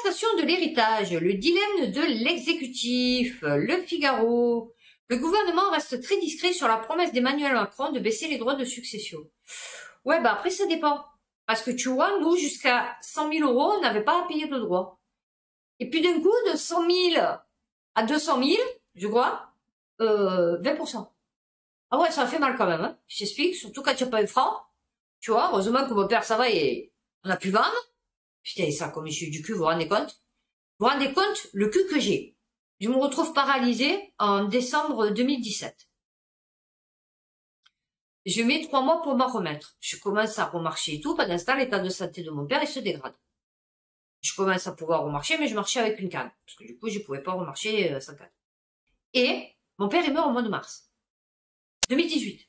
taxation de l'héritage, le dilemme de l'exécutif, Le Figaro. Le gouvernement reste très discret sur la promesse d'Emmanuel Macron de baisser les droits de succession. Ouais, bah après ça dépend. Parce que tu vois, nous, jusqu'à 100 000 euros, on n'avait pas à payer de droits. Et puis d'un coup, de 100 000 à 200 000, je crois, 20%. Ah ouais, ça fait mal quand même, hein. Je t'explique, surtout quand tu n'as pas un franc. Tu vois, heureusement que mon père, ça va, et on a pu vendre. Putain, ça, comme je suis du cul, vous vous rendez compte? Vous vous rendez compte, le cul que j'ai? Je me retrouve paralysée en décembre 2017. Je mets 3 mois pour m'en remettre. Je commence à remarcher et tout. Pendant ce temps, l'état de santé de mon père, il se dégrade. Je commence à pouvoir remarcher, mais je marchais avec une canne. Parce que du coup, je pouvais pas remarcher sans canne. Et mon père, il meurt au mois de mars 2018.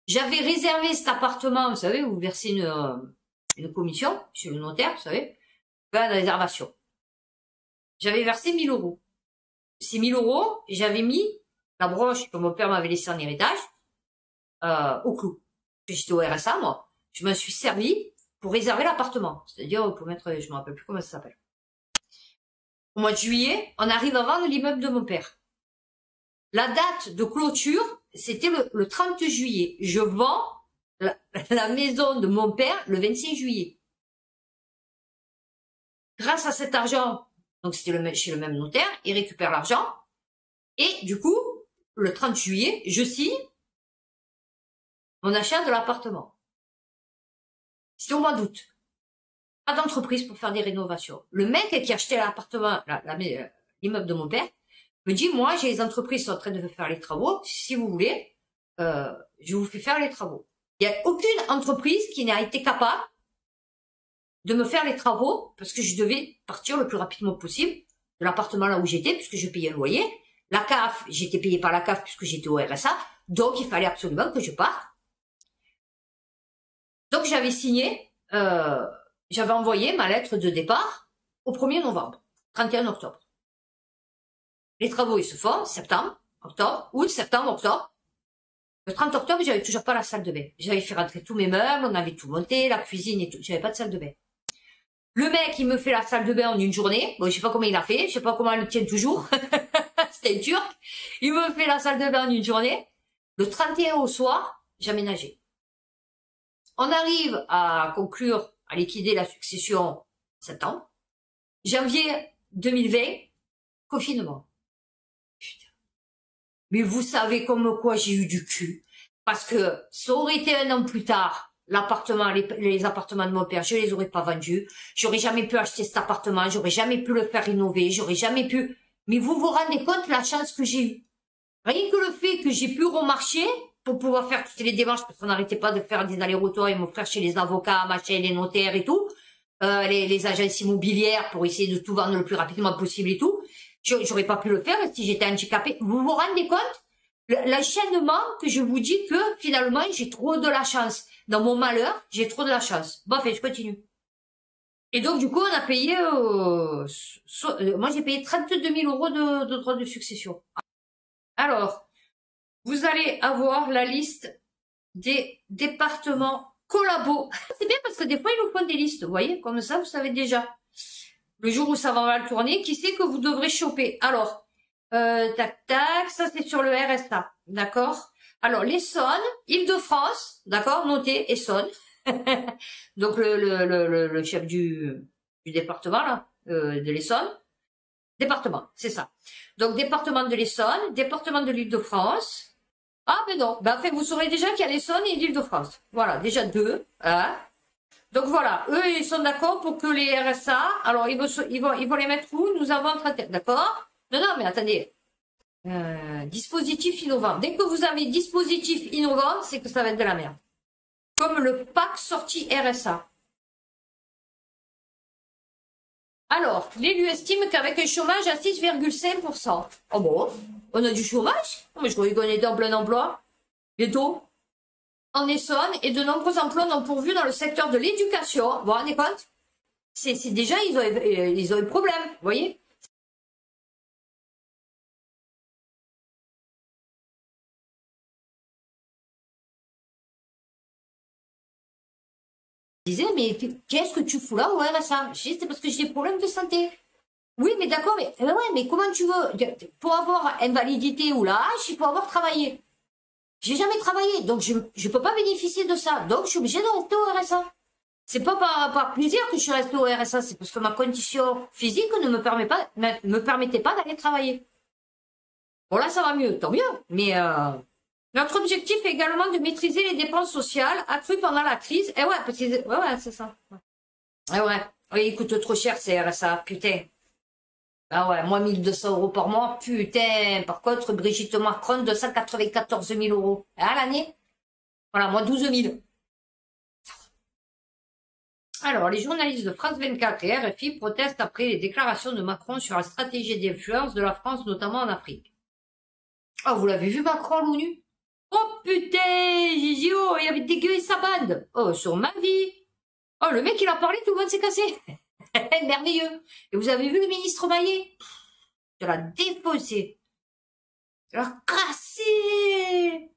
J'avais réservé cet appartement, vous savez, vous versez une commission chez le notaire, vous savez, la réservation. J'avais versé 1000 euros. Ces 1000 euros, j'avais mis la broche que mon père m'avait laissée en héritage au clou. J'étais au RSA, moi. Je m'en suis servi pour réserver l'appartement. C'est-à-dire pour mettre, je me rappelle plus comment ça s'appelle. Au mois de juillet, on arrive à vendre l'immeuble de mon père. La date de clôture, c'était le 30 juillet. Je vends la maison de mon père le 25 juillet. Grâce à cet argent, donc c'était chez le même notaire, il récupère l'argent. Et du coup, le 30 juillet, je signe mon achat de l'appartement. C'était au mois d'août. Pas d'entreprise pour faire des rénovations. Le mec qui a acheté l'appartement, l'immeuble de mon père, me dit, moi, j'ai les entreprises qui sont en train de faire les travaux. Si vous voulez, je vous fais faire les travaux. Il n'y a aucune entreprise qui n'a été capable de me faire les travaux parce que je devais partir le plus rapidement possible de l'appartement là où j'étais puisque je payais le loyer. La CAF, j'étais payé par la CAF puisque j'étais au RSA. Donc, il fallait absolument que je parte. Donc, j'avais signé, j'avais envoyé ma lettre de départ au 1er novembre, 31 octobre. Les travaux, ils se font septembre, octobre, août, septembre, octobre. Le 30 octobre, j'avais toujours pas la salle de bain. J'avais fait rentrer tous mes meubles, on avait tout monté, la cuisine et tout. J'avais pas de salle de bain. Le mec, il me fait la salle de bain en une journée. Bon, je sais pas comment il a fait. Je sais pas comment elle le tient toujours. C'était un Turc. Il me fait la salle de bain en une journée. Le 31 au soir, j'aménageais. On arrive à conclure, à liquider la succession en septembre. Janvier 2020, confinement. Putain. Mais vous savez comme quoi j'ai eu du cul. Parce que ça aurait été 1 an plus tard, l'appartement, les appartements de mon père, je les aurais pas vendus. J'aurais jamais pu acheter cet appartement, j'aurais jamais pu le faire rénover, j'aurais jamais pu... Mais vous vous rendez compte la chance que j'ai eue. Rien que le fait que j'ai pu remarcher pour pouvoir faire toutes les démarches, parce qu'on n'arrêtait pas de faire des allers-retours et me faire chez les avocats, machin, les notaires et tout, les agences immobilières pour essayer de tout vendre le plus rapidement possible et tout. J'aurais pas pu le faire si j'étais handicapée. Vous vous rendez compte? L'enchaînement que je vous dis que finalement j'ai trop de la chance. Dans mon malheur, j'ai trop de la chance. Bon, fait, je continue. Et donc du coup, on a payé, moi j'ai payé 32 000 euros de droits de succession. Alors, vous allez avoir la liste des départements collabos. C'est bien parce que des fois ils nous font des listes, vous voyez, comme ça vous savez déjà. Le jour où ça va mal tourner, qui c'est que vous devrez choper? Alors, tac, tac, ça c'est sur le RSA, d'accord? Alors, l'Essonne, Île-de-France, d'accord? Notez, Essonne. Donc, le chef du département, là, de l'Essonne. Département, c'est ça. Donc, département de l'Essonne, département de l'Île-de-France. Ah, ben non. Ben, en fait, vous saurez déjà qu'il y a l'Essonne et l'Île-de-France. Voilà, déjà 2, hein. Donc voilà, eux, ils sont d'accord pour que les RSA, alors ils vont les mettre où? Nous avons 31, d'accord? Non, non, mais attendez. Dispositif innovant. Dès que vous avez dispositif innovant, c'est que ça va être de la merde. Comme le pack sortie RSA. Alors, l'élu estime qu'avec un chômage à 6,5%. Oh bon, on a du chômage? Oh, mais je croyais qu'on était en plein emploi. Bientôt. En Essonne, et de nombreux emplois non pourvus dans le secteur de l'éducation. Vous vous rendez compte? C'est déjà, ils ont un problème, vous voyez? disait, mais qu'est-ce que tu fous là au RSA? Je dis, c'est parce que j'ai des problèmes de santé. Oui, mais d'accord, mais, ouais, mais comment tu veux? Pour avoir invalidité ou la hache, il faut avoir travaillé. J'ai jamais travaillé, donc je peux pas bénéficier de ça. Donc, je suis obligée de rester au RSA. C'est pas par plaisir que je suis restée au RSA, c'est parce que ma condition physique ne me permettait pas d'aller travailler. Bon, là, ça va mieux, tant mieux. Mais, notre objectif est également de maîtriser les dépenses sociales accrues pendant la crise. Eh ouais, parce que, ouais, c'est ça. Eh ouais. Oui, il coûte trop cher, ces RSA, putain. Ah ouais, moi, 1 200 € par mois, putain. Par contre, Brigitte Macron, 294 000 € à l'année. Voilà, moi, 12 000. Alors, les journalistes de France 24 et RFI protestent après les déclarations de Macron sur la stratégie d'influence de la France, notamment en Afrique. Oh, vous l'avez vu, Macron, l'ONU? Oh putain, Gigio, il avait dégueulé sa bande. Oh, sur ma vie. Oh, le mec, il a parlé, tout le monde s'est cassé. Merveilleux. Et vous avez vu le ministre Maillet? Il l'a défoncé. Il l'a cassé.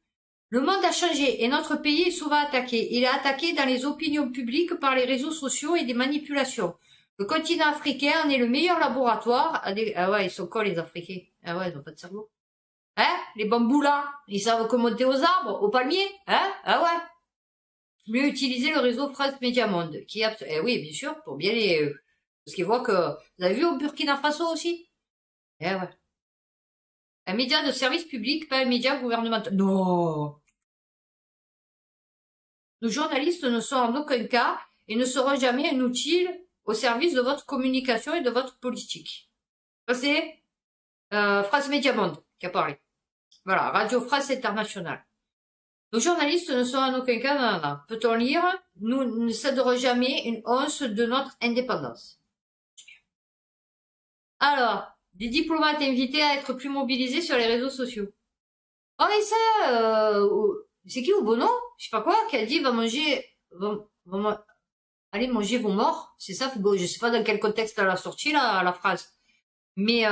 Le monde a changé et notre pays est souvent attaqué. Il est attaqué dans les opinions publiques par les réseaux sociaux et des manipulations. Le continent africain en est le meilleur laboratoire. Ah ouais, ils sont cons les Africains. Ah ouais, ils n'ont pas de cerveau. Hein? Les bambous là, ils savent que monter aux arbres, aux palmiers, hein? Ah ouais. Mieux utiliser le réseau France Média Monde, qui oui, bien sûr, pour bien les, parce qu'ils voient que, vous avez vu au Burkina Faso aussi? Eh ouais. Un média de service public, pas un média gouvernemental. Non. Nos journalistes ne sont en aucun cas et ne seront jamais un outil au service de votre communication et de votre politique. Ça c'est, France Média Monde qui a parlé. Voilà, Radio France Internationale. Nos journalistes ne sont en aucun cas, non. Peut-on lire? Nous ne céderons jamais une once de notre indépendance. Alors, des diplomates invités à être plus mobilisés sur les réseaux sociaux. Oh mais ça, c'est qui au Bono? Je sais pas quoi, qui a dit va manger, allez manger vos morts. C'est ça, bon, je sais pas dans quel contexte elle a sorti la phrase. Mais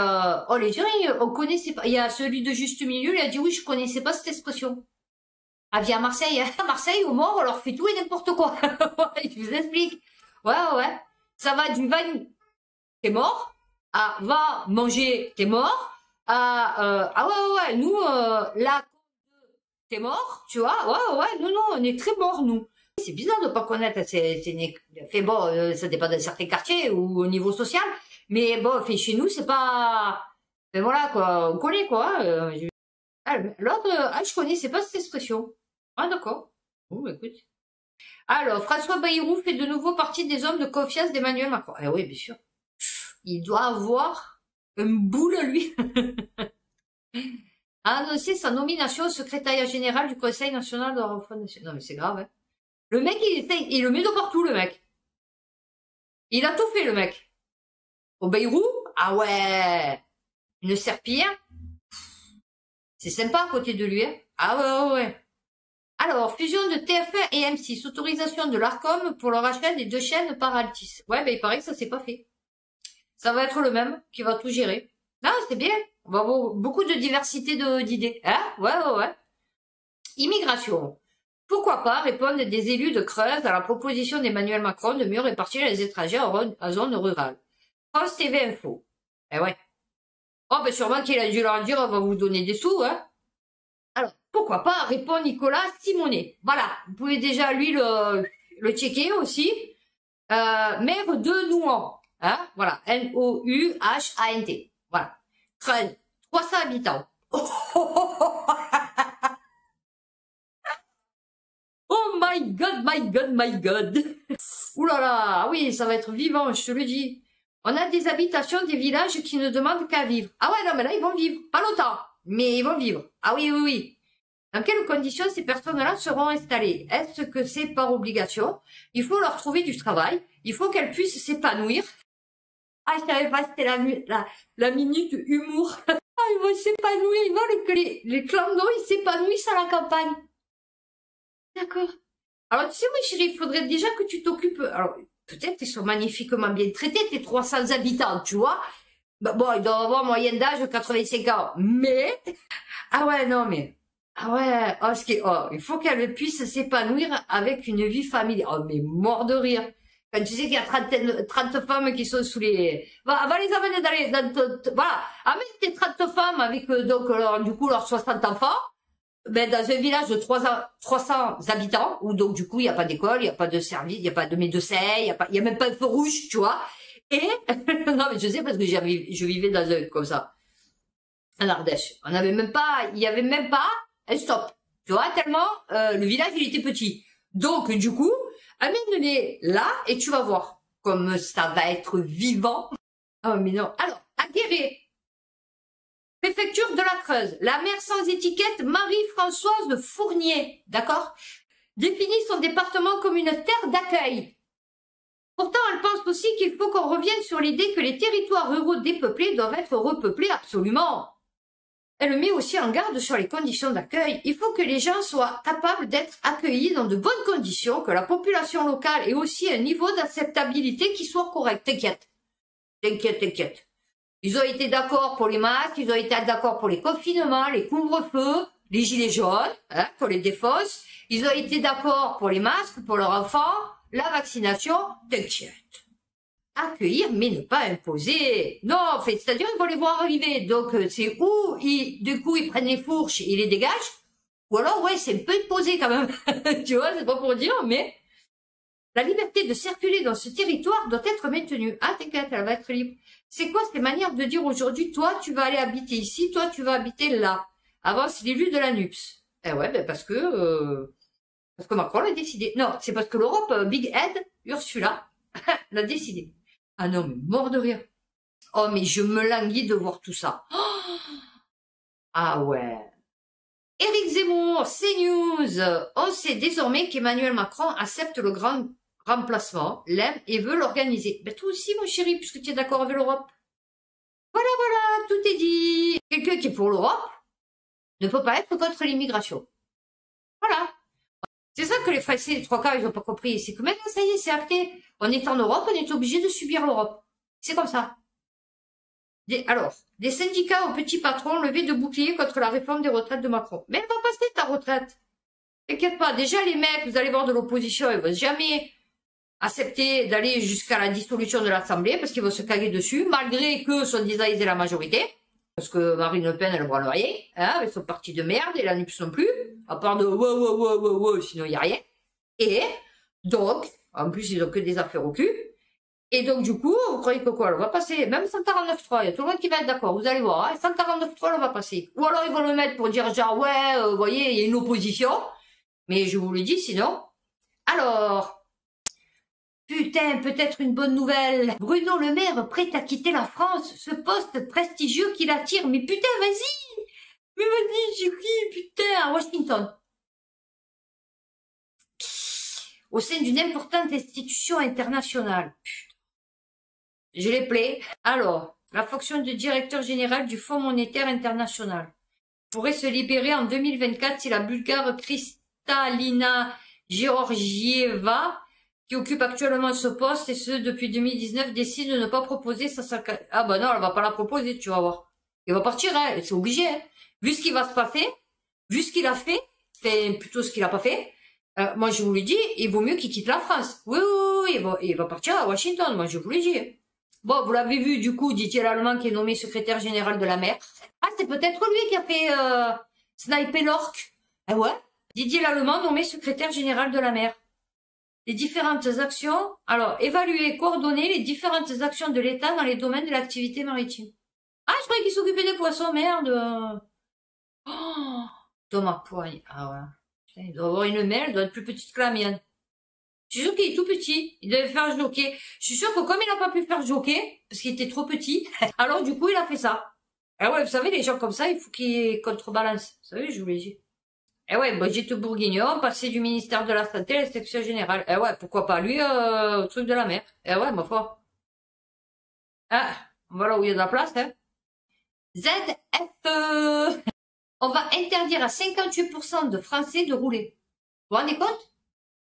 oh les gens, on connaissait pas. Il y a celui de Juste Milieu, il a dit oui, je connaissais pas cette expression. Ah, viens à Marseille, hein. À Marseille, aux morts, on leur fait tout et n'importe quoi. Je vous explique. Ouais, ouais. Ça va du va, t'es mort, à va manger, t'es mort, à, ah ouais, nous, là, t'es mort, tu vois, ouais, non, on est très morts, nous. C'est bizarre de pas connaître, fait bon, ça dépend d'un certain quartier ou au niveau social, mais bon, fait chez nous, c'est pas, ben voilà, quoi, on connaît, quoi. L'autre, je connaissais pas cette expression. Ah, d'accord. Bon, bah, écoute. Alors, François Bayrou fait de nouveau partie des hommes de confiance d'Emmanuel Macron. Eh oui, bien sûr. Il doit avoir une boule, lui. A annoncé sa nomination au secrétariat général du Conseil national de la refondation. Non, mais c'est grave, hein. Le mec, il le met de partout, le mec. Il a tout fait, le mec. Au Bayrou, ah ouais. Une serpillière. C'est sympa à côté de lui, hein. Ah ouais. Alors, fusion de TF1 et M6, autorisation de l'Arcom pour le rachat des 2 chaînes par Altice. Ouais, ben il paraît que ça s'est pas fait. Ça va être le même qui va tout gérer. Non, c'est bien. On va avoir beaucoup de diversité d'idées. Hein? Ouais. Immigration. Pourquoi pas répondre des élus de Creuse à la proposition d'Emmanuel Macron de mieux répartir les étrangers en zone rurale. France TV Info. Eh ouais. Oh, ben sûrement qu'il a dû leur dire, on va vous donner des sous, hein. Alors, pourquoi pas, répond Nicolas Simonet. Voilà, vous pouvez déjà lui le checker aussi. Maire de Nouan, hein, voilà, N-O-U-H-A-N-T. Voilà. 300 habitants. Oh my god. Ouh là là, oui, ça va être vivant, je te le dis. On a des habitations, des villages qui ne demandent qu'à vivre. Ah ouais, non, mais là, ils vont vivre. Pas longtemps, mais ils vont vivre. Ah oui. Dans quelles conditions ces personnes-là seront installées? Est-ce que c'est par obligation? Il faut leur trouver du travail. Il faut qu'elles puissent s'épanouir. Ah, je savais pas, c'était la minute humour. Ah, ils vont s'épanouir. Ils veulent que les clandons, ils s'épanouissent à la campagne. D'accord. Alors, tu sais, moi, chérie, il faudrait déjà que tu t'occupes. Alors, peut-être qu'ils sont magnifiquement bien traités, tes 300 habitants, tu vois. Bah, bon, ils doivent avoir moyenne d'âge 85 ans. Mais, ah ouais, non, mais, Ah ouais, oh, il faut qu'elle puisse s'épanouir avec une vie familiale. Oh, mais mort de rire. Quand tu sais qu'il y a 30 femmes qui sont sous les... Va les amener voilà, amène tes 30 femmes avec, donc, du coup, leurs 60 enfants, ben, dans un village de 300 habitants, où donc, du coup, il n'y a pas d'école, il n'y a pas de service, il n'y a pas de médecin, il y a même pas de feu rouge, tu vois. Et, non, mais je sais parce que je vivais dans un, comme ça, en Ardèche. Il y avait même pas un stop. Tu vois, tellement, le village, il était petit. Donc, du coup, amène-les là et tu vas voir comme ça va être vivant. Oh, mais non. Alors, à Guéret, préfecture de la Creuse, la mère sans étiquette Marie-Françoise Fournier, d'accord, définit son département comme une terre d'accueil. Pourtant, elle pense aussi qu'il faut qu'on revienne sur l'idée que les territoires ruraux dépeuplés doivent être repeuplés absolument. Elle met aussi en garde sur les conditions d'accueil. Il faut que les gens soient capables d'être accueillis dans de bonnes conditions, que la population locale ait aussi un niveau d'acceptabilité qui soit correct. T'inquiète. Ils ont été d'accord pour les masques, ils ont été d'accord pour les confinements, les couvre-feux, les gilets jaunes, hein, pour les défausses. Ils ont été d'accord pour les masques, pour leurs enfants, la vaccination. T'inquiète. Accueillir, mais ne pas imposer. Non, en fait, c'est-à-dire ils vont les voir arriver. Donc, c'est où du coup, ils prennent les fourches et ils les dégagent. Ou alors, ouais, c'est un peu imposé quand même. Tu vois, c'est pas pour dire, mais la liberté de circuler dans ce territoire doit être maintenue. Ah, t'inquiète, elle va être libre. C'est quoi ces manières de dire aujourd'hui, toi, tu vas aller habiter ici, toi, tu vas habiter là. Avant, c'est l'élu de la NUPS. Eh ouais, ben parce que Macron l'a décidé. Non, c'est parce que l'Europe, Big Head, Ursula, l'a décidé. Ah non, mais mort de rire. Oh, mais je me languis de voir tout ça. Oh, ah ouais. Éric Zemmour, CNews. On sait désormais qu'Emmanuel Macron accepte le grand remplacement, l'aime et veut l'organiser. Ben toi aussi, mon chéri, puisque tu es d'accord avec l'Europe. Voilà, tout est dit. Quelqu'un qui est pour l'Europe ne peut pas être contre l'immigration. Voilà. C'est ça que les Français, les trois quarts, ils ont pas compris. C'est que maintenant, ça y est, c'est acté. On est en Europe, on est obligé de subir l'Europe. C'est comme ça. Des syndicats aux petits patrons levés de boucliers contre la réforme des retraites de Macron. Mais elle va passer ta retraite. T'inquiète pas. Déjà, les mecs, vous allez voir de l'opposition, ils vont jamais accepter d'aller jusqu'à la dissolution de l'Assemblée parce qu'ils vont se caguer dessus, malgré que, soi-disant, ils aient la majorité. Parce que Marine Le Pen, elle ne branle rien, hein, avec son parti de merde, et la NUPS non plus, à part de wow, sinon il n'y a rien. Et, donc, en plus, ils ont que des affaires au cul. Et donc, du coup, vous croyez que quoi, elle va passer, même 149.3, il y a tout le monde qui va être d'accord, vous allez voir, hein, 149.3, elle va passer. Ou alors, ils vont le mettre pour dire, genre, ouais, vous voyez, il y a une opposition. Mais je vous le dis, sinon. Alors, putain, peut-être une bonne nouvelle. Bruno Le Maire prêt à quitter la France, ce poste prestigieux qui l'attire. Mais putain, vas-y! Mais vas-y, chérie, putain, à Washington. Au sein d'une importante institution internationale. Putain. Je les plais. Alors, la fonction de directeur général du Fonds monétaire international pourrait se libérer en 2024 si la Bulgare Kristalina Georgieva, qui occupe actuellement ce poste, et ce depuis 2019, décide de ne pas proposer sa... Ah bah non, elle va pas la proposer, tu vas voir. Il va partir, hein, c'est obligé. Hein. Vu ce qui va se passer, vu ce qu'il a fait, plutôt ce qu'il a pas fait, moi je vous le dis, il vaut mieux qu'il quitte la France. Oui, il va partir à Washington, moi je vous le dis. Bon, vous l'avez vu, du coup, Didier Lallemand qui est nommé secrétaire général de la mer. Ah, c'est peut-être lui qui a fait sniper l'orque. Ah ouais, Didier Lallemand nommé secrétaire général de la mer. Les différentes actions, alors, évaluer, coordonner les différentes actions de l'État dans les domaines de l'activité maritime. Ah, je croyais qu'il s'occupait des poissons, merde. Oh, dans ma poigne. Ah ouais. Putain, il doit avoir une mail, il doit être plus petite que la mienne. Je suis sûr qu'il est tout petit. Il devait faire jockey. Je suis sûr que comme il n'a pas pu faire jockey, parce qu'il était trop petit, alors du coup, il a fait ça. Ah ouais, vous savez, les gens comme ça, il faut qu'ils contrebalancent. Vous savez, je vous l'ai dit. Eh ouais, Brigitte Bourguignon, passé du ministère de la Santé à l'inspection générale. Eh ouais, pourquoi pas lui, au truc de la mer. Eh ouais, ma foi. Ah, voilà où il y a de la place, hein. ZFE. On va interdire à 58% de Français de rouler. Vous vous rendez compte?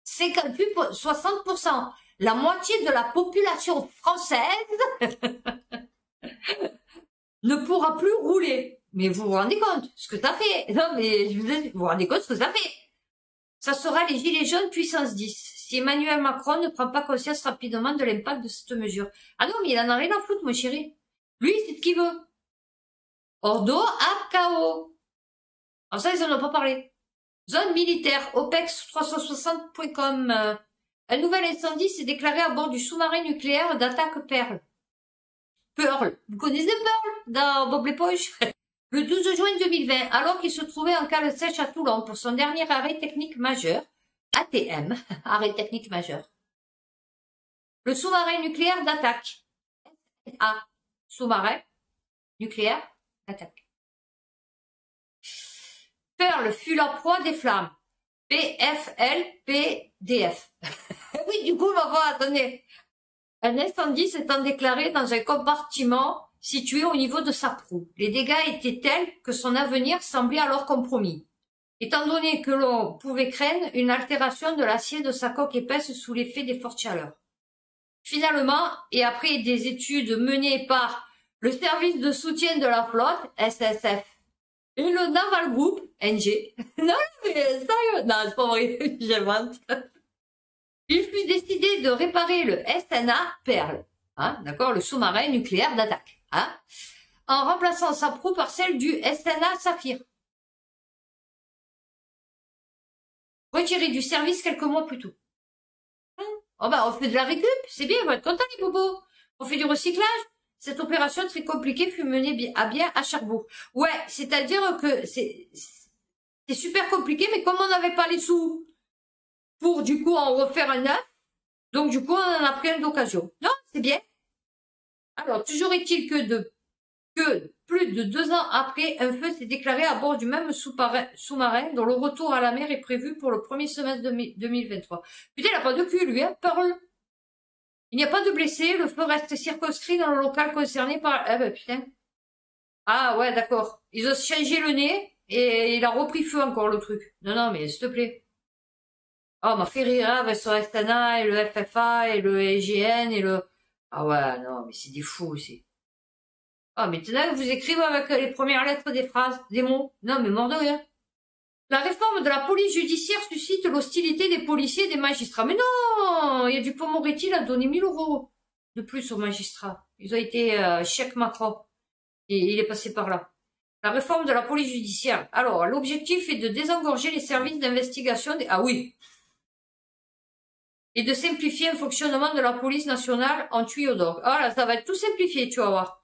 60%. La moitié de la population française ne pourra plus rouler. mais vous vous rendez compte ce que ça fait? Non, mais vous vous rendez compte ce que ça fait? Ça sera les gilets jaunes puissance 10. Si Emmanuel Macron ne prend pas conscience rapidement de l'impact de cette mesure. Ah non, mais il en a rien à foutre, mon chéri. Lui, c'est ce qu'il veut. Ordo à KO. Alors ça, ils en ont pas parlé. Zone militaire, OPEX360.com. Un nouvel incendie s'est déclaré à bord du sous-marin nucléaire d'attaque Pearl. Pearl. Vous connaissez Pearl dans Bob l'éponge? Le 12 juin 2020, alors qu'il se trouvait en cale sèche à Toulon pour son dernier arrêt technique majeur, ATM, arrêt technique majeur. Le sous-marin nucléaire d'attaque. Sous-marin nucléaire d'attaque. Pearl fut la proie des flammes. PFLPDF. Oui, du coup, ma voix, attendez. Un incendie s'étant déclaré dans un compartiment situé au niveau de sa proue. Les dégâts étaient tels que son avenir semblait alors compromis, étant donné que l'on pouvait craindre une altération de l'acier de sa coque épaisse sous l'effet des fortes chaleurs. Finalement, et après des études menées par le service de soutien de la flotte, SSF, et le Naval Group, NG, non mais sérieux, non c'est pas vrai, j'invente, il fut décidé de réparer le SNA Pearl, hein, d'accord, le sous-marin nucléaire d'attaque, hein, en remplaçant sa proue par celle du SNA Saphir, retiré du service quelques mois plus tôt. Oh bah on fait de la récup, c'est bien, on va être content les bobos. On fait du recyclage. Cette opération très compliquée fut menée à bien à Cherbourg. Ouais, c'est-à-dire que c'est super compliqué, mais comme on n'avait pas les sous pour du coup en refaire un neuf, donc du coup on en a pris un d'occasion. Non, c'est bien. Alors, toujours est-il que plus de 2 ans après, un feu s'est déclaré à bord du même sous-marin dont le retour à la mer est prévu pour le premier semestre 2023. Putain, il a pas de cul, lui, hein, Pearl. Il n'y a pas de blessés, le feu reste circonscrit dans le local concerné par... Eh ben, putain. Ah, ouais, d'accord. Ils ont changé le nez, et il a repris feu encore, le truc. Non, non, mais s'il te plaît. Oh, m'a fait rire, avec son SNA, et le FFA, et le EGN, et le... Ah ouais, non, mais c'est des fous, aussi. Ah, maintenant, vous écrivez avec les premières lettres des phrases, des mots. Non, mais mort de rien. La réforme de la police judiciaire suscite l'hostilité des policiers et des magistrats. Mais non, il y a du Dupond-Moretti, il a donné 1000 € de plus aux magistrats. Ils ont été chèque Macron. Et il est passé par là. La réforme de la police judiciaire. Alors, l'objectif est de désengorger les services d'investigation des... Ah oui. Et de simplifier le fonctionnement de la police nationale en tuyau d'orgue. Ah là, ça va être tout simplifié, tu vas voir.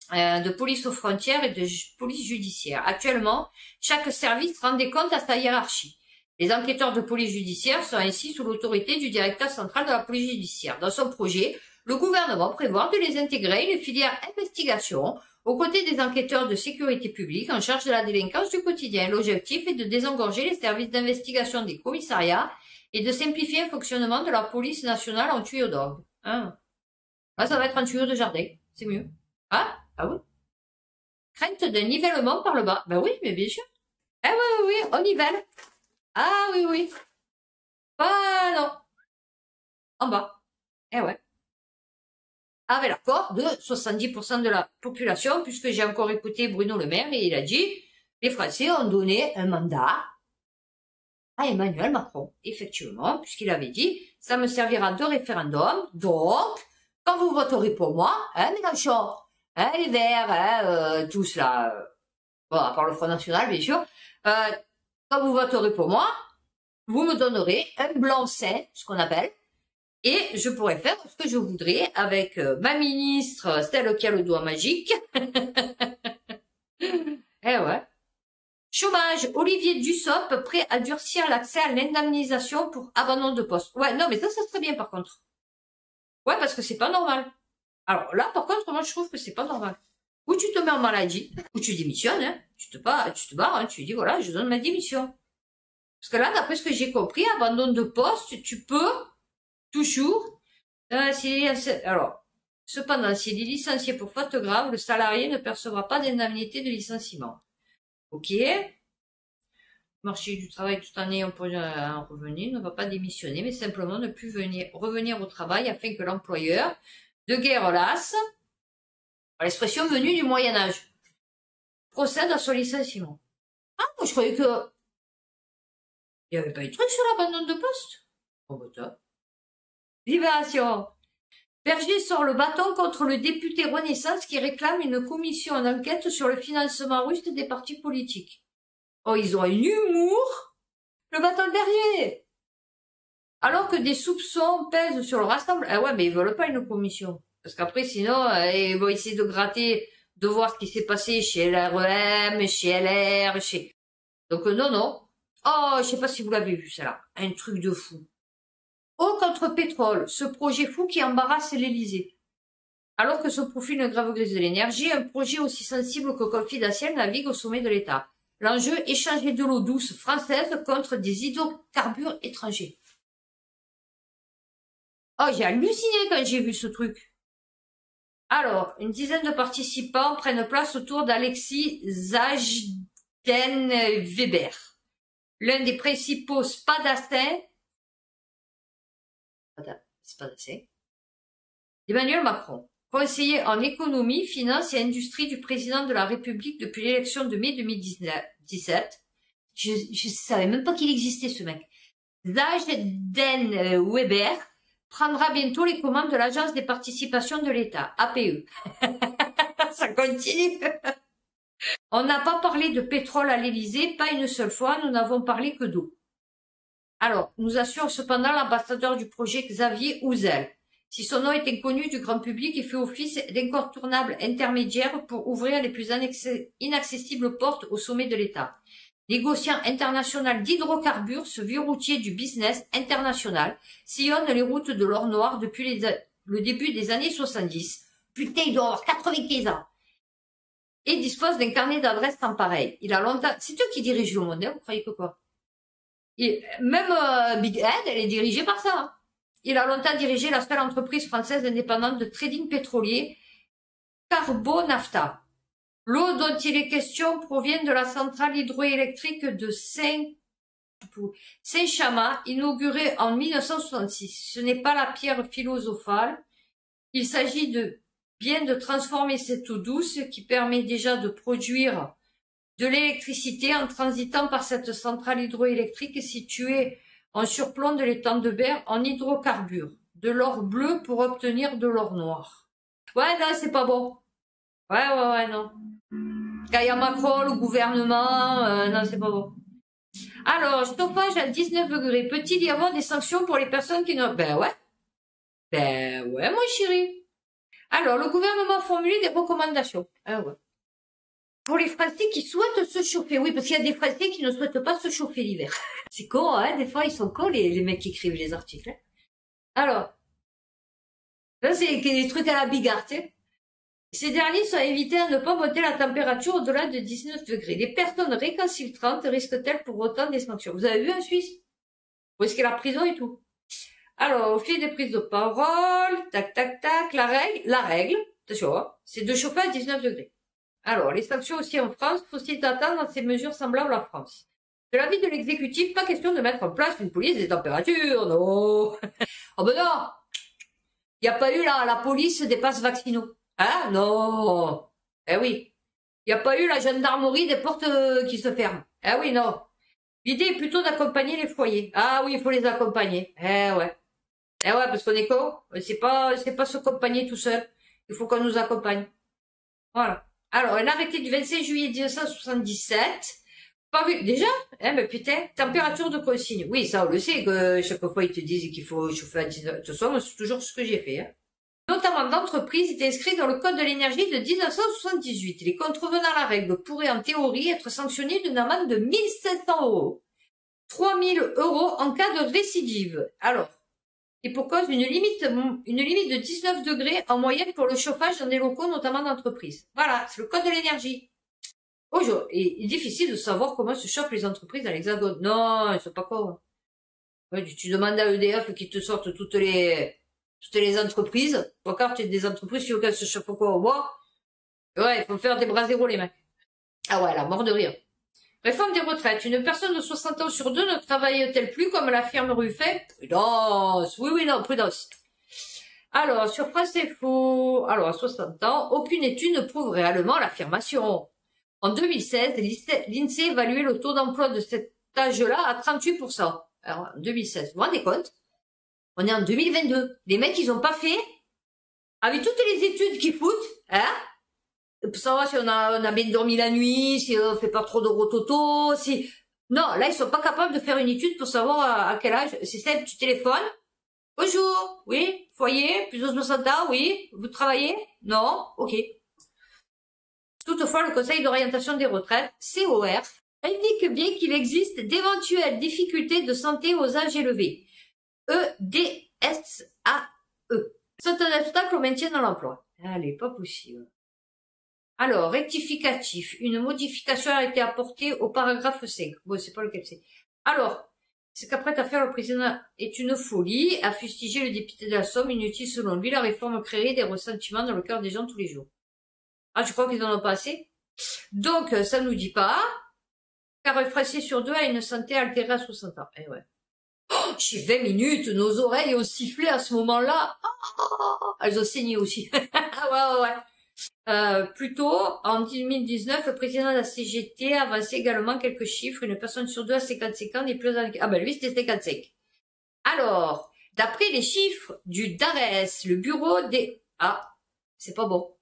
De police aux frontières et de police judiciaire. Actuellement, chaque service rend des comptes à sa hiérarchie. Les enquêteurs de police judiciaire sont ainsi sous l'autorité du directeur central de la police judiciaire. Dans son projet, le gouvernement prévoit de les intégrer une filière investigation aux côtés des enquêteurs de sécurité publique en charge de la délinquance du quotidien. L'objectif est de désengorger les services d'investigation des commissariats et de simplifier le fonctionnement de la police nationale en tuyau d'orgue. Hein. Là, ça va être un tuyau de jardin. C'est mieux. Ah, ah oui. Crainte d'un nivellement par le bas. Ben oui, mais bien sûr. Ah oui, oui, oui, on nivelle. Ah oui, oui. Ah non. En bas. Eh ouais. Avec l'accord de 70% de la population, puisque j'ai encore écouté Bruno Le Maire et il a dit, les Français ont donné un mandat à Emmanuel Macron. Effectivement, puisqu'il avait dit, ça me servira de référendum, donc, quand vous voterez pour moi, hein, Mélenchon, hein, les Verts, hein, tous là, bon, à part le Front National, bien sûr, quand vous voterez pour moi, vous me donnerez un blanc-seing, ce qu'on appelle, et je pourrais faire ce que je voudrais avec ma ministre, celle qui a le doigt magique. Eh ouais. Chômage, Olivier Dussopt prêt à durcir l'accès à l'indemnisation pour abandon de poste. Ouais, non, mais ça serait bien par contre. Ouais, parce que c'est pas normal. Alors là, par contre, moi je trouve que c'est pas normal. Ou tu te mets en maladie, ou tu démissionnes, hein. Tu te barres, hein. Tu dis voilà, je donne ma démission. Parce que là, d'après ce que j'ai compris, abandon de poste, tu peux toujours, alors, cependant, s'il est licencié pour faute grave, le salarié ne percevra pas d'indemnité de licenciement. Ok. Marché du travail tout en ayant un revenu ne va pas démissionner, mais simplement ne plus revenir au travail afin que l'employeur, de guerre lasse, l'expression venue du Moyen-Âge, procède à son licenciement. Ah, moi je croyais que il n'y avait pas eu de truc sur l'abandon de poste. Oh, bah, top. Libération. Berger sort le bâton contre le député Renaissance qui réclame une commission d'enquête sur le financement russe des partis politiques. Oh, ils ont un humour. Le bâton de Berger. Alors que des soupçons pèsent sur le rassemblement. Ah ouais, mais ils veulent pas une commission. Parce qu'après, sinon, ils vont essayer de gratter, de voir ce qui s'est passé chez LREM, chez LR, chez... Donc, non, non. Oh, je sais pas si vous l'avez vu, ça là. Un truc de fou. Eau contre pétrole, ce projet fou qui embarrasse l'Élysée. Alors que se profile une grave crise de l'énergie, un projet aussi sensible que confidentiel navigue au sommet de l'État. L'enjeu, échanger de l'eau douce française contre des hydrocarbures étrangers. Oh, j'ai halluciné quand j'ai vu ce truc. Alors, une dizaine de participants prennent place autour d'Alexis Zajden-Weber, l'un des principaux spadassins d'Emmanuel Macron, conseiller en économie, finance et industrie du président de la République depuis l'élection de mai 2017. Je savais même pas qu'il existait ce mec. Zajden-Weber prendra bientôt les commandes de l'Agence des participations de l'État, APE. Ça continue. On n'a pas parlé de pétrole à l'Élysée, pas une seule fois, nous n'avons parlé que d'eau. Alors, nous assure cependant l'ambassadeur du projet Xavier Ouzel. Si son nom est inconnu du grand public, il fait office d'incontournable intermédiaire pour ouvrir les plus inaccessibles portes au sommet de l'État. Négociant international d'hydrocarbures, ce vieux routier du business international sillonne les routes de l'or noir depuis le début des années 70. Putain, il doit avoir 95 ans. Et dispose d'un carnet d'adresses sans pareil. Il a longtemps... C'est eux qui dirigent le monde, hein, vous croyez que quoi? Et même Big Ed, elle est dirigée par ça. Hein. Il a longtemps dirigé la seule entreprise française indépendante de trading pétrolier, Carbonafta. L'eau dont il est question provient de la centrale hydroélectrique de Saint-Chamas, inaugurée en 1966. Ce n'est pas la pierre philosophale. Il s'agit bien de transformer cette eau douce qui permet déjà de produire de l'électricité en transitant par cette centrale hydroélectrique située en surplomb de l'étang de Berre en hydrocarbures. De l'or bleu pour obtenir de l'or noir. Ouais, non, c'est pas bon. Ouais, non. Quand il y a Macron, le gouvernement, non, c'est pas bon. Alors, chauffage à 19 degrés. Peut-il y avoir des sanctions pour les personnes qui n'ont... Ben ouais, mon chéri. Alors, le gouvernement a formulé des recommandations. Ah ouais. Pour les Français qui souhaitent se chauffer. Oui, parce qu'il y a des Français qui ne souhaitent pas se chauffer l'hiver. C'est con, hein, des fois, ils sont cons, les mecs qui écrivent les articles. Hein. Alors, là, c'est des trucs à la bigarre, tu sais. Ces derniers sont invités à ne pas monter la température au-delà de 19 degrés. Les personnes récalcitrantes risquent-elles pour autant des sanctions? Vous avez vu un Suisse? Vous risquez la prison et tout. Alors, au fil des prises de parole, tac, la règle, attention, hein, c'est de chauffer à 19 degrés. Alors, les sanctions aussi en France, faut-il attendre dans ces mesures semblables à la France? De l'avis de l'exécutif, pas question de mettre en place une police des températures, non. Oh ben non. Il n'y a pas eu la police des passes vaccinaux. Hein? Non. Eh oui. Il n'y a pas eu la gendarmerie des portes qui se ferment. Eh oui, non. L'idée est plutôt d'accompagner les foyers. Ah oui, il faut les accompagner. Eh ouais. Eh ouais, parce qu'on est con. C'est pas s'accompagner tout seul. Il faut qu'on nous accompagne. Voilà. Alors, un arrêté du 25 juillet 1977. Paru, déjà? Mais putain, température de consigne. Oui, ça, on le sait, que chaque fois, ils te disent qu'il faut chauffer à 19. De toute façon, c'est toujours ce que j'ai fait, hein. Notamment d'entreprise est inscrit dans le code de l'énergie de 1978. Les contrevenants à la règle pourraient en théorie être sanctionnés d'une amende de 1700 €. 3000 € en cas de récidive. Alors, et pour cause une limite de 19 degrés en moyenne pour le chauffage dans des locaux, notamment d'entreprise. Voilà, c'est le code de l'énergie. Aujourd'hui, il est difficile de savoir comment se chauffent les entreprises dans l'Hexagone. Non, ils sont pas cons. Ouais, tu demandes à EDF qu'ils te sortent toutes les entreprises. Encore, tu as des entreprises qui se chauffent quoi au bois. Ouais, il faut faire des bras zéro, les mecs. Ah ouais, la mort de rire. Réforme des retraites. Une personne de 60 ans sur 2 ne travaille-t-elle plus comme l'affirme Ruffet? Prudence. Oui, non, prudence. Alors, sur France Info, alors, à 60 ans, aucune étude ne prouve réellement l'affirmation. En 2016, l'INSEE évaluait le taux d'emploi de cet âge-là à 38%. Alors, en 2016, vous vous rendez compte? On est en 2022. Les mecs, ils ont pas fait, avec toutes les études qu'ils foutent, hein, pour savoir si on a bien dormi la nuit, si on fait pas trop de rototo, si... Non, là, ils sont pas capables de faire une étude pour savoir à quel âge. C'est simple, tu téléphones. Bonjour, oui, foyer, plus de 60 ans, oui, vous travaillez? Non, ok. Toutefois, le Conseil d'orientation des retraites, COR, indique bien qu'il existe d'éventuelles difficultés de santé aux âges élevés. EDSAE. Sont un obstacle au maintien dans l'emploi. Allez, pas possible. Alors, rectificatif. Une modification a été apportée au paragraphe 5. Bon, c'est pas lequel c'est. Alors, ce qu'apprête à faire le président est une folie, a fustigé le député de la Somme, inutile selon lui, la réforme créerait des ressentiments dans le cœur des gens tous les jours. Ah, je crois qu'ils en ont pas assez. Donc, ça nous dit pas, car un Français sur deux a une santé altérée à 60 ans. Eh ouais. Oh, j'ai 20 minutes, nos oreilles ont sifflé à ce moment-là. Oh, elles ont saigné aussi. Ouais. Plutôt, en 2019, le président de la CGT a avancé également quelques chiffres. Une personne sur deux à 55 ans n'est plus en... Ah ben lui, c'était 55. Alors, d'après les chiffres du DARES, le bureau des... Ah, c'est pas bon.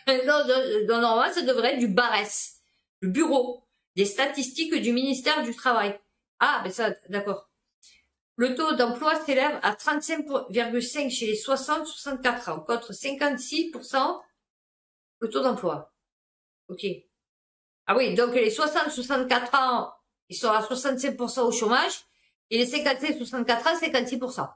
Non, normalement, ça devrait être du BARES, le bureau des statistiques du ministère du Travail. Ah, ben ça, d'accord. Le taux d'emploi s'élève à 35,5 chez les 60-64 ans, contre 56% le taux d'emploi. Ok. Ah oui, donc les 60-64 ans, ils sont à 65% au chômage, et les 55-64 ans, 56%.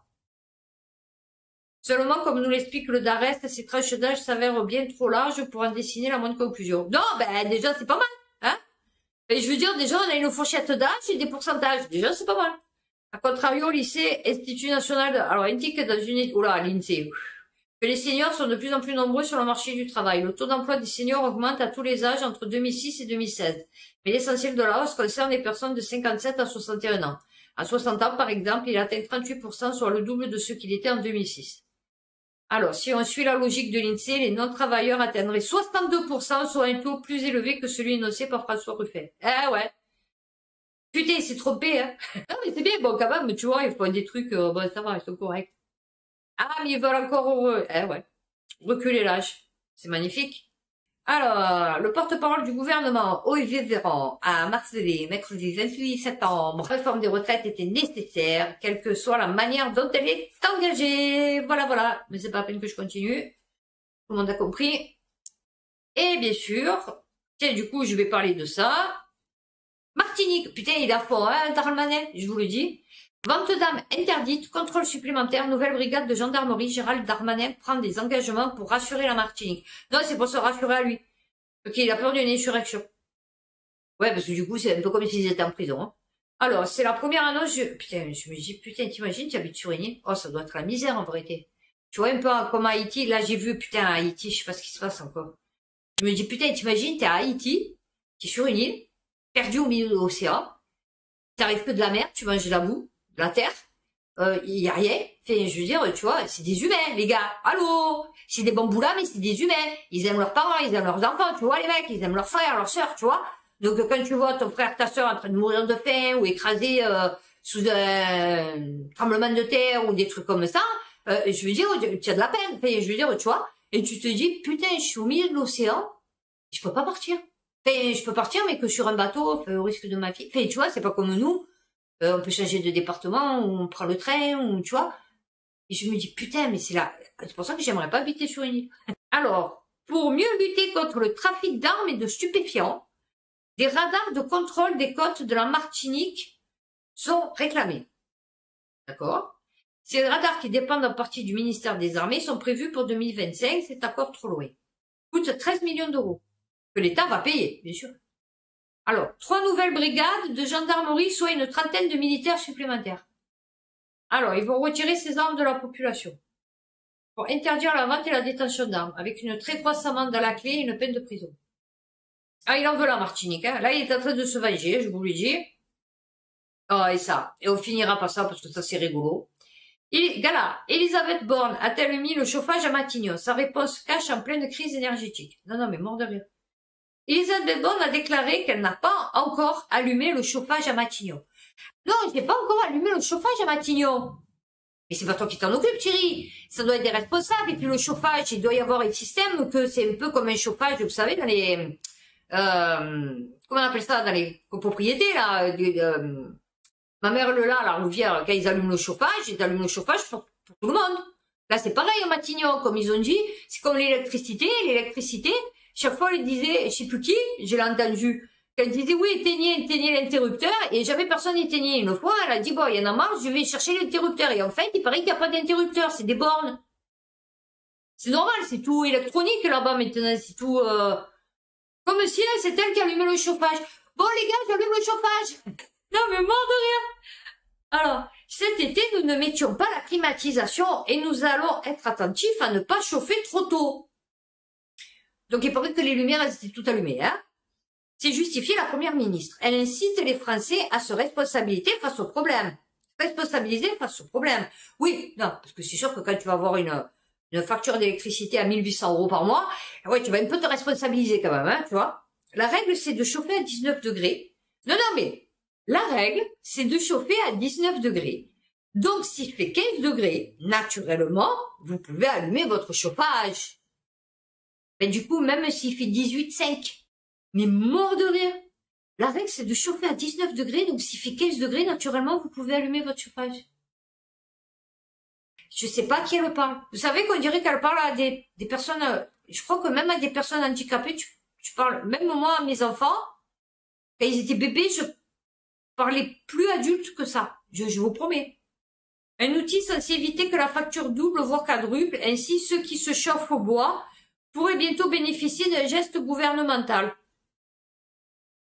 Seulement, comme nous l'explique le DARES, ces tranches d'âge s'avèrent bien trop larges pour en dessiner la moindre conclusion. Non, ben déjà, c'est pas mal, hein. Et je veux dire, déjà, on a une fourchette d'âge et des pourcentages. Déjà, c'est pas mal. A contrario, au lycée, Institut National, alors indique dans une... Oula, l'INSEE, que les seniors sont de plus en plus nombreux sur le marché du travail. Le taux d'emploi des seniors augmente à tous les âges entre 2006 et 2016. Mais l'essentiel de la hausse concerne les personnes de 57 à 61 ans. À 60 ans, par exemple, il atteint 38%, soit le double de ce qu'il était en 2006. Alors, si on suit la logique de l'INSEE, les non-travailleurs atteindraient 62%, soit un taux plus élevé que celui énoncé par François Ruffin. Eh ouais. Putain, il s'est trompé, hein. Non, mais c'est bien, bon, quand même, tu vois, ils font des trucs, bon, ça va, ils sont corrects. Ah, mais ils veulent encore heureux. Eh ouais. Reculer l'âge. C'est magnifique. Alors, le porte-parole du gouvernement, Olivier Véran, a martelé mercredi 28 septembre, la réforme des retraites était nécessaire, quelle que soit la manière dont elle est engagée. Voilà. Mais c'est pas la peine que je continue. Tout le monde a compris. Et bien sûr, tiens, du coup, je vais parler de ça. Martinique, putain, il a fort, hein, Darmanin, je vous le dis. Vente d'armes interdite, contrôle supplémentaire, nouvelle brigade de gendarmerie, Gérald Darmanin prend des engagements pour rassurer la Martinique. Non, c'est pour se rassurer à lui. Ok, il a peur d'une insurrection. Ouais, parce que du coup, c'est un peu comme s'ils étaient en prison. Hein. Alors, c'est la première annonce, putain, je me dis, putain, t'imagines, tu habites sur une île? Oh, ça doit être la misère, en vérité. Tu vois, un peu comme Haïti, là, j'ai vu, putain, à Haïti, je sais pas ce qui se passe encore. Je me dis, putain, t'imagines, t'es à Haïti, t'es sur une île, perdu au milieu de l'océan, t'arrives que de la mer, tu manges de la boue, de la terre, y a rien. Fait, je veux dire, tu vois, c'est des humains, les gars. Allô? C'est des bambous là, mais c'est des humains. Ils aiment leurs parents, ils aiment leurs enfants, tu vois, les mecs, ils aiment leurs frères, leurs sœurs, tu vois. Donc, quand tu vois ton frère, ta sœur en train de mourir de faim ou écrasé sous un tremblement de terre ou des trucs comme ça, je veux dire, tu as de la peine. Fait, je veux dire, tu vois, et tu te dis, putain, je suis au milieu de l'océan, je peux pas partir. Fait, je peux partir, mais que sur un bateau, au risque de ma vie. Fait, tu vois, c'est pas comme nous. On peut changer de département, ou on prend le train, ou tu vois. Et je me dis, putain, mais c'est pour ça que j'aimerais pas habiter sur une île. Alors, pour mieux lutter contre le trafic d'armes et de stupéfiants, des radars de contrôle des côtes de la Martinique sont réclamés. D'accord? Ces radars qui dépendent en partie du ministère des Armées sont prévus pour 2025, c'est encore trop loin. Coûte 13 millions d'euros. Que l'État va payer, bien sûr. Alors, 3 nouvelles brigades de gendarmerie, soit une trentaine de militaires supplémentaires. Alors, ils vont retirer ces armes de la population. Pour interdire la vente et la détention d'armes, avec une très grosse amende à la clé et une peine de prison. Ah, il en veut la Martinique, hein. Là, il est en train de se venger, je vous le dis. Oh, et ça. Et on finira par ça, parce que ça, c'est rigolo. Gala, Elisabeth Borne a-t-elle mis le chauffage à Matignon? Sa réponse cache en pleine crise énergétique. Non, mais mort de rire. Elisabeth Borne a déclaré qu'elle n'a pas encore allumé le chauffage à Matignon. Non, j'ai pas encore allumé le chauffage à Matignon. Mais c'est pas toi qui t'en occupe, Thierry. Ça doit être des responsables. Et puis le chauffage, il doit y avoir un système que c'est un peu comme un chauffage, vous savez, dans les... comment on appelle ça, dans les copropriétés, là. Ma mère le là, la Louvière, quand ils allument le chauffage, ils allument le chauffage pour tout le monde. Là, c'est pareil à Matignon, comme ils ont dit. C'est comme l'électricité. L'électricité, chaque fois, ils disaient, je sais plus qui, je l'ai entendu, quand ils disaient, oui, éteignez l'interrupteur, et jamais personne n'éteignait. Une fois, elle a dit, bon, il y en a marre, je vais chercher l'interrupteur. Et en fait, il paraît qu'il n'y a pas d'interrupteur, c'est des bornes. C'est normal, c'est tout électronique là-bas maintenant, c'est tout, comme si c'est elle qui allumait le chauffage. Bon, les gars, j'allume le chauffage. Non, mais mort de rire. Alors, cet été, nous ne mettions pas la climatisation et nous allons être attentifs à ne pas chauffer trop tôt. Donc, il paraît que les lumières, elles étaient toutes allumées, hein. C'est justifié la première ministre. Elle incite les Français à se responsabiliser face au problème. Responsabiliser face au problème. Oui, non, parce que c'est sûr que quand tu vas avoir une facture d'électricité à 1800 € par mois, ouais, tu vas un peu te responsabiliser quand même, hein, tu vois. La règle, c'est de chauffer à 19 degrés. Non, mais, la règle, c'est de chauffer à 19 degrés. Donc, s'il fait 15 degrés, naturellement, vous pouvez allumer votre chauffage. Mais du coup, même s'il fait 18,5, mais mort de rire. La règle, c'est de chauffer à 19 degrés, donc s'il fait 15 degrés, naturellement, vous pouvez allumer votre chauffage. Je sais pas à qui elle parle. Vous savez qu'on dirait qu'elle parle à des personnes, je crois que même à des personnes handicapées, tu parles, même moi, à mes enfants, quand ils étaient bébés, je parlais plus adulte que ça. Je vous promets. Un outil censé éviter que la facture double, voire quadruple, ainsi ceux qui se chauffent au bois pourraient bientôt bénéficier d'un geste gouvernemental.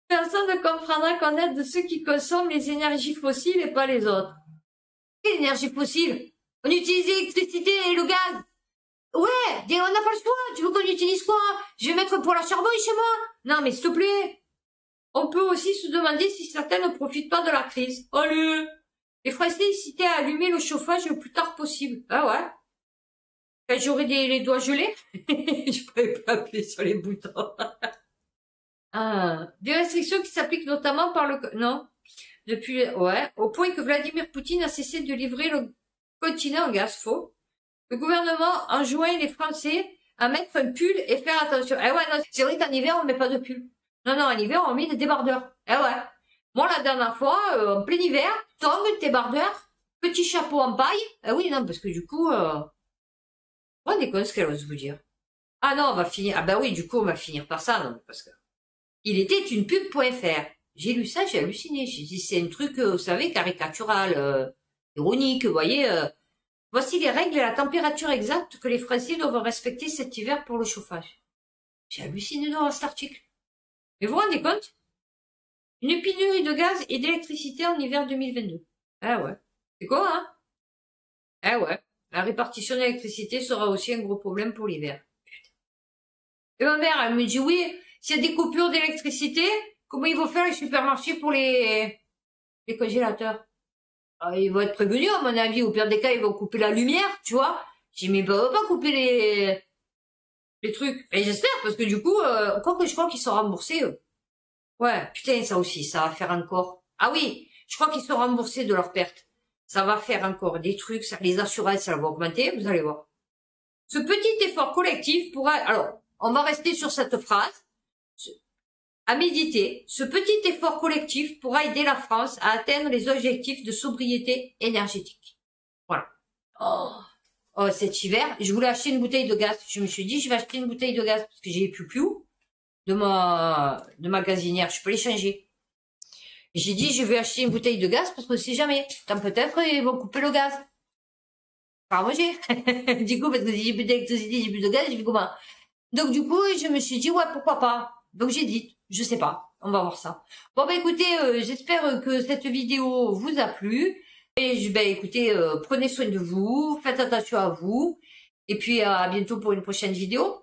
Personne ne comprendra qu'on aide ceux qui consomment les énergies fossiles et pas les autres. Quelle énergie fossile? On utilise l'électricité et le gaz. Ouais, on n'a pas le choix. Tu veux qu'on utilise quoi? Je vais mettre pour la charbon chez moi? Non, mais s'il te plaît. On peut aussi se demander si certains ne profitent pas de la crise. Allez! Les Français incitaient à allumer le chauffage le plus tard possible. Ah ouais? Quand j'aurai les doigts gelés, je pourrais pas appuyer sur les boutons. Ah, des restrictions qui s'appliquent notamment par le... Non. Depuis... Ouais. Au point que Vladimir Poutine a cessé de livrer le continent en gaz. Faux. Le gouvernement enjoint les Français à mettre un pull et faire attention. Eh ouais, non, c'est vrai qu'en hiver, on met pas de pull. Non, en hiver, on met des débardeurs. Eh ouais. Moi, la dernière fois, en plein hiver, tongs, débardeurs, petit chapeau en paille. Eh oui, non, parce que du coup, on est con ce qu'elle ose vous dire. Ah non, on va finir... Ah bah oui, du coup, on va finir par ça, non, parce que... Il était une pub.fr. J'ai lu ça, j'ai halluciné. J'ai dit, c'est un truc, vous savez, caricatural, ironique, vous voyez. Voici les règles et la température exacte que les Français doivent respecter cet hiver pour le chauffage. J'ai halluciné dans cet article. Mais vous vous rendez compte? Une pénurie de gaz et d'électricité en hiver 2022. Ah ouais. C'est quoi, hein? Ah ouais. La répartition de l'électricité sera aussi un gros problème pour l'hiver. Putain. Et ma mère, elle me dit, oui, s'il y a des coupures d'électricité, comment ils vont faire les supermarchés pour les congélateurs? Ah, ils vont être prévenus, à mon avis. Au pire des cas, ils vont couper la lumière, tu vois. J'ai dit, mais ils vont pas couper les trucs. Et j'espère, parce que du coup, quoi que je crois qu'ils sont remboursés, eux. Ouais, putain, ça aussi, ça va faire encore. Ah oui, je crois qu'ils sont remboursés de leurs pertes. Ça va faire encore des trucs, ça, les assurances, ça va augmenter, vous allez voir. Ce petit effort collectif pourra... Alors, on va rester sur cette phrase. À méditer, ce petit effort collectif pourra aider la France à atteindre les objectifs de sobriété énergétique. Voilà. Oh, cet hiver, je voulais acheter une bouteille de gaz. Je me suis dit, je vais acheter une bouteille de gaz parce que j'ai plus de ma gazinière. Je peux les changer. J'ai dit, je vais acheter une bouteille de gaz parce que c'est jamais. Tant peut-être, ils vont couper le gaz. Pas manger. Du coup, parce que si j'ai plus d'électricité, j'ai plus de gaz, j'ai plus comment. Donc, du coup, je me suis dit, ouais, pourquoi pas. Donc, j'ai dit, je sais pas. On va voir ça. Bon, bah, écoutez, j'espère que cette vidéo vous a plu. Et, bah, écoutez, prenez soin de vous. Faites attention à vous. Et puis, à bientôt pour une prochaine vidéo.